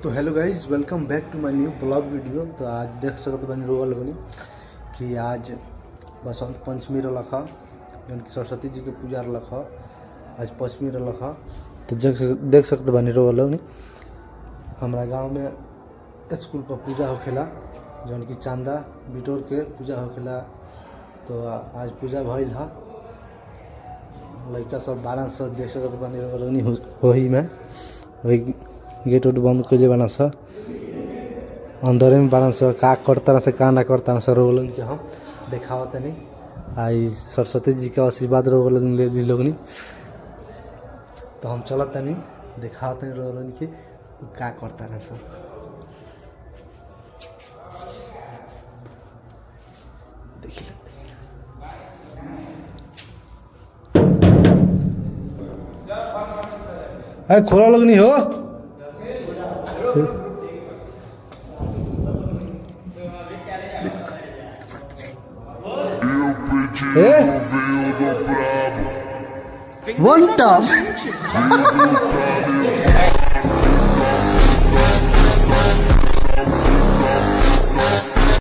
तो hello guys, welcome back to my new blog video. तो आज देख सकते बनी रोल बनी कि आज बसंत पंचमी रख जौन कि सरस्वती जी के पूजा रख आज पंचमी रख। तो देख सकते बनी रोल बनी हमारा गांव में स्कूल पर पूजा होखेला जौन कि चांदा बिटोर के पूजा होखेला। तो आज पूजा भइल है, लड़का सब 1200 देख सकते बनी रोल वही में वही गेट उट बंद कैले बना सा अंदर में बना सा का करता से का ना करता सा रोगन के हम देखावा तनी आई सरस्वती जी का आशीर्वाद रोगन ले ली लोगनी। तो हम चलत तनी देखावा तनी रोगन के का करता ना सा। देखिए अरे खोला लोग नहीं हो One top.